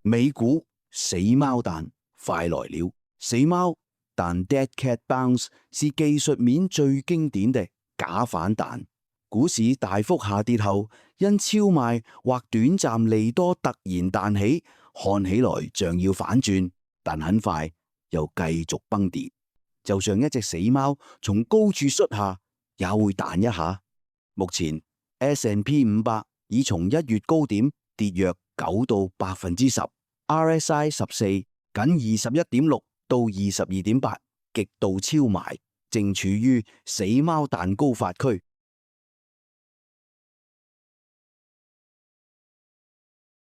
美股死貓彈快來了，死貓彈 Dead Cat Bounce 是技術面最經典的假反彈。股市大幅下跌後，因超賣或短暫利多突然彈起，看起來像要反轉，但很快又繼續崩跌，就像一隻死貓從高處摔下，也會彈一下。目前 S&P 500已從1月高點跌約9到10%，RSI 14僅21.6到22.8，極度超賣，正處於死貓彈高發區。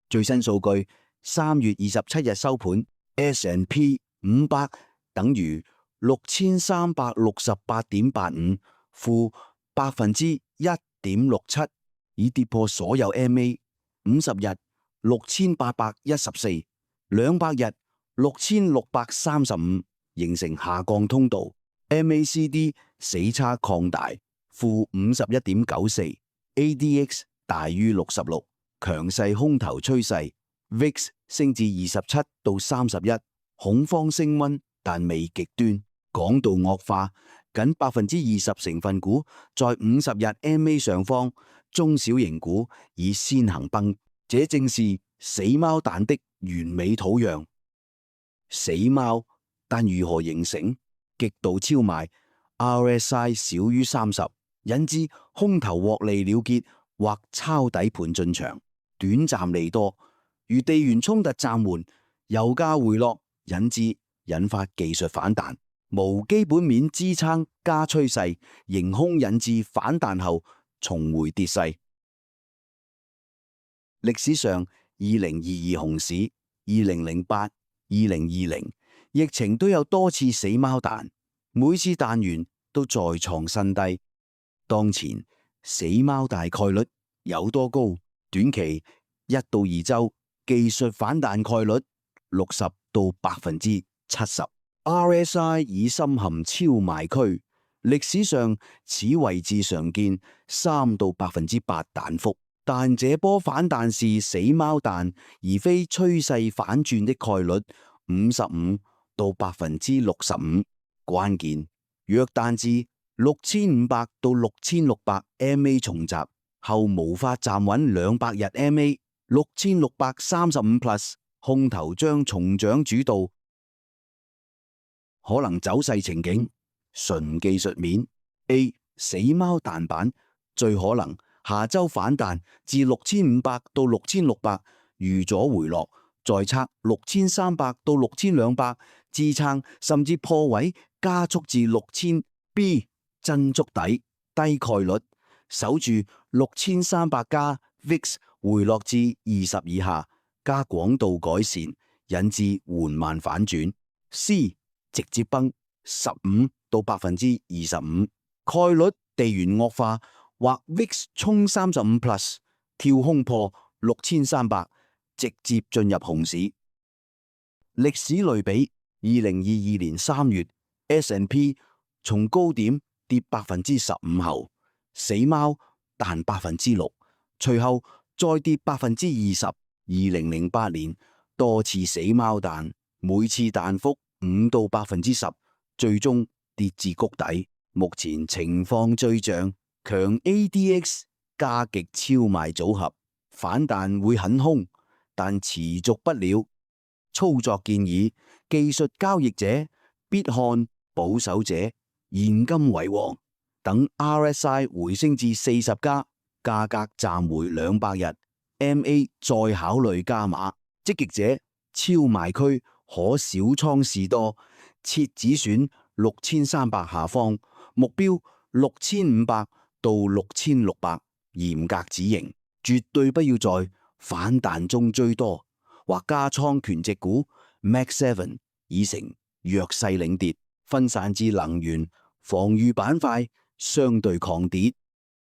最新數據，3月27日收盤 ，S&P 500等於6368.85，負1.67%，已跌破所有 MA。50日6814，200日6635，形成下降通道。MACD 死叉擴大，負51.94，ADX 大於66。強勢空頭趨勢 ，VIX 升至27到31，恐慌升溫但未極端。港道惡化，僅20%成分股在50日 MA 上方，中小型股已先行崩，這正是死貓彈的完美土壤。死貓，但如何形成？極度超賣 ，RSI 少於30，引致空頭獲利了結或抄底盤進場。短暫利多，如地緣衝突暫緩，油價回落，引發技術反彈，無基本面支撐加趨勢，迎空引致反彈後重回跌勢。歷史上2022熊市、2008、2020疫情都有多次死貓彈，每次彈完都再創新低。當前死貓大概率有多高？短期1到2週技術反彈概率60到70%，RSI 已深陷超賣區，歷史上此位置常見3到8%彈幅，但這波反彈是死貓彈，而非趨勢反轉的概率55到65%。關鍵若彈至6500到6600 MA 重襲後無法站穩200日 MA 6635+，空頭將重掌主導。可能走勢情景，純技術面 A 死貓彈板最可能下周反彈至6500到6600，預咗回落，再測6300到6200支撐，甚至破位加速至6000。B 真築底低概率，守住6300加 VIX 回落至20以下，加廣度改善，引致緩慢反轉。C 直接崩15到25%，概率地緣惡化或 VIX 衝35+，跳空破6300，直接進入熊市。歷史類比：2022年3月 S&P 從高點跌15%後，死貓彈6%，隨後再跌20%。2008年多次死貓彈，每次彈幅5到10%，最終跌至谷底。目前情況最像強 ADX 加極超賣組合，反彈會很兇，但持續不了。操作建議：技術交易者必看，保守者現金為王。等 RSI 回升至40加，價格站回200日 MA 再考慮加碼。積極者超賣區可小倉試多，設止損6300下方，目標6500到6600，嚴格止盈，絕對不要在反彈中追多，或加倉權值股 Mag 7已成弱勢領跌，分散至能源、防禦板塊相對抗跌。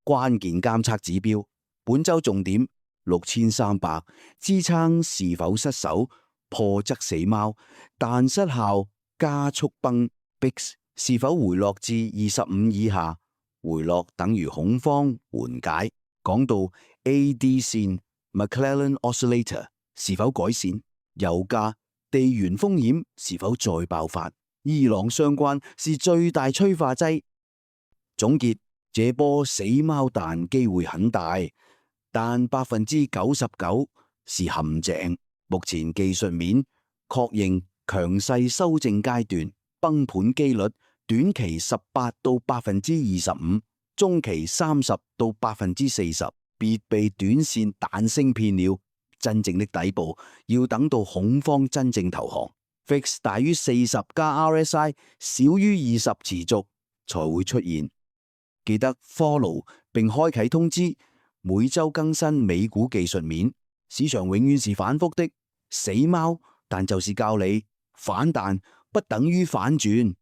關鍵監測指標，本周重點6300支撐是否失守，破則死貓，但失效加速崩。BIX 是否回落至25以下？回落等於恐慌緩解。講到 AD 線 McClellan Oscillator 是否改善？油價、地緣風險是否再爆發，伊朗相關是最大催化劑。總結，這波死貓彈機會很大，但99%是陷阱。目前技術面確認強勢修正階段，崩盤機率短期18到25%，中期30到40%，別被短線彈升騙了。真正的底部要等到恐慌真正投降，VIX 大於40加 RSI 少於20持續才會出現。記得 follow 並開啟通知，每周更新美股技術面。市場永遠是反覆的，死貓，但就是教你反彈不等於反轉。